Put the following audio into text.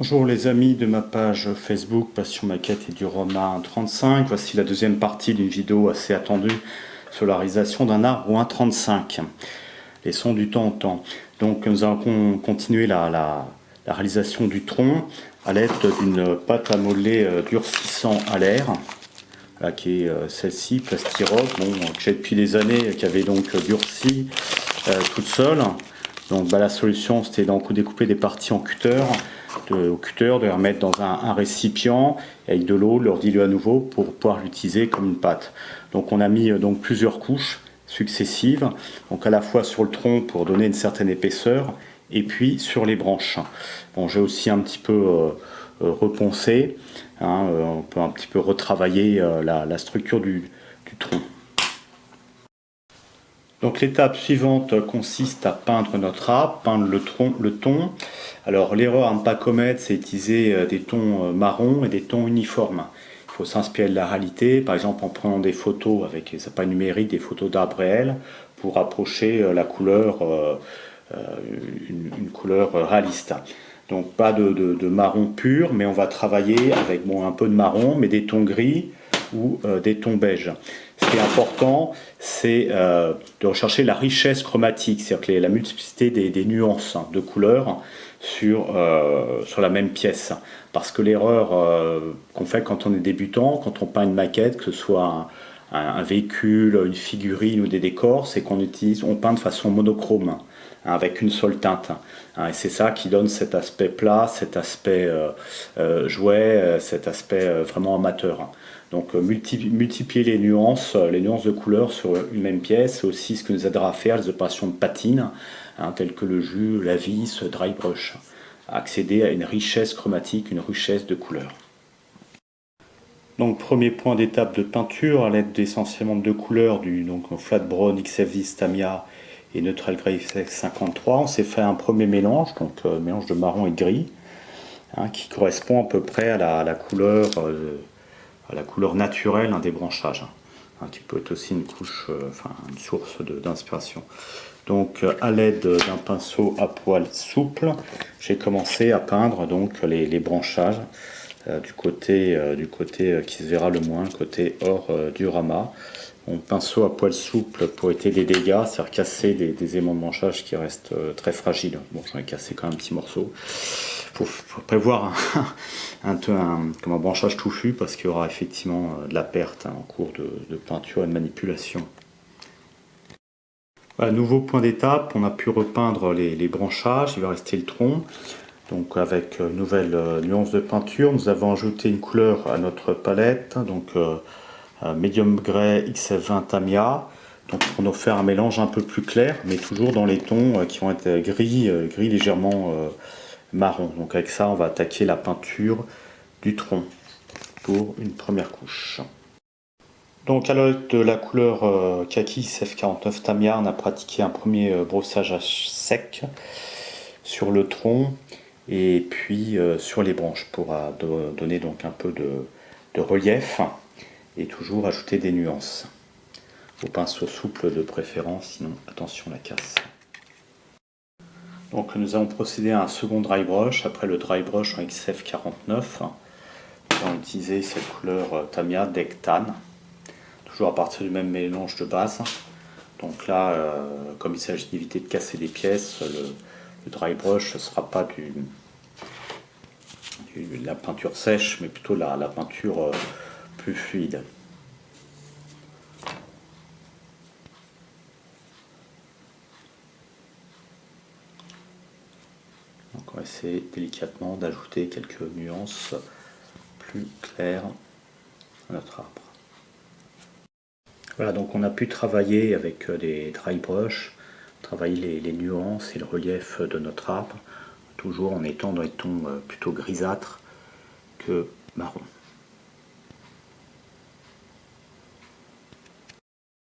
Bonjour les amis de ma page Facebook Passion Maquette et Diorama 1.35. Voici la deuxième partie d'une vidéo assez attendue sur la réalisation d'un arbre 1.35. Les sons du temps au temps. Donc nous allons continuer la réalisation du tronc à l'aide d'une pâte à modeler durcissant à l'air. Là, qui est celle-ci, Plastirol, que j'ai depuis des années, qui avait donc durci toute seule. Donc la solution c'était donc découper des parties en cutter, de les remettre dans un récipient avec de l'eau, de leur diluer à nouveau pour pouvoir l'utiliser comme une pâte. Donc on a mis donc plusieurs couches successives, donc à la fois sur le tronc pour donner une certaine épaisseur et puis sur les branches. Bon, j'ai aussi un petit peu reponcé, on peut un petit peu retravailler la structure du tronc. Donc l'étape suivante consiste à peindre notre arbre, peindre le ton. Alors l'erreur à ne pas commettre, c'est utiliser des tons marrons et des tons uniformes. Il faut s'inspirer de la réalité, par exemple en prenant des photos avec des appareils numériques, des photos d'arbres réels, pour approcher la couleur, une couleur réaliste. Donc pas de marron pur, mais on va travailler avec un peu de marron, mais des tons gris ou des tons beige. Ce qui est important, c'est de rechercher la richesse chromatique, c'est-à-dire que la multiplicité des nuances de couleurs sur la même pièce. Parce que l'erreur qu'on fait quand on est débutant, quand on peint une maquette, que ce soit un véhicule, une figurine ou des décors, c'est qu'on peint de façon monochrome, avec une seule teinte. Et c'est ça qui donne cet aspect plat, cet aspect jouet, cet aspect vraiment amateur. Donc multiplier les nuances de couleurs sur une même pièce, c'est aussi ce que nous aidera à faire les opérations de patine, telles que le jus, la vis, dry brush. Accéder à une richesse chromatique, une richesse de couleurs. Donc premier point d'étape de peinture à l'aide essentiellement de deux couleurs, donc Flat Brown XF10 Tamiya et Neutral Grey XF53. On s'est fait un premier mélange, donc mélange de marron et de gris, qui correspond à peu près à la couleur naturelle des branchages, qui peut être aussi une couche, une source d'inspiration. Donc à l'aide d'un pinceau à poil souple, j'ai commencé à peindre donc les branchages du côté qui se verra le moins, le côté hors du ramas. Mon pinceau à poil souple pour éviter des dégâts, c'est-à-dire casser des aimants de branchage qui restent très fragiles. Bon, j'en ai cassé quand même un petit morceau. Il faut prévoir un branchage touffu parce qu'il y aura effectivement de la perte en cours de peinture et de manipulation. Voilà, nouveau point d'étape, on a pu repeindre les branchages, il va rester le tronc. Donc avec une nouvelle nuance de peinture, nous avons ajouté une couleur à notre palette, donc Medium Grey XF20 Tamiya, donc pour nous faire un mélange un peu plus clair, mais toujours dans les tons qui vont être gris légèrement marron. Donc avec ça, on va attaquer la peinture du tronc pour une première couche. Donc à l'aide de la couleur kaki XF49 Tamiya, on a pratiqué un premier brossage à sec sur le tronc et puis sur les branches pour donner donc un peu de relief et toujours ajouter des nuances. Au pinceau souple de préférence, sinon attention la casse. Donc nous allons procéder à un second dry brush, après le dry brush en XF49. Nous allons utiliser cette couleur Tamiya Deck Tan, toujours à partir du même mélange de base. Donc là, comme il s'agit d'éviter de casser des pièces, le dry brush ne sera pas la peinture sèche, mais plutôt la peinture plus fluide. Donc on va essayer délicatement d'ajouter quelques nuances plus claires à notre arbre. Voilà, donc on a pu travailler avec des dry brush, travailler les nuances et le relief de notre arbre, toujours en étant dans les tons plutôt grisâtres que marron.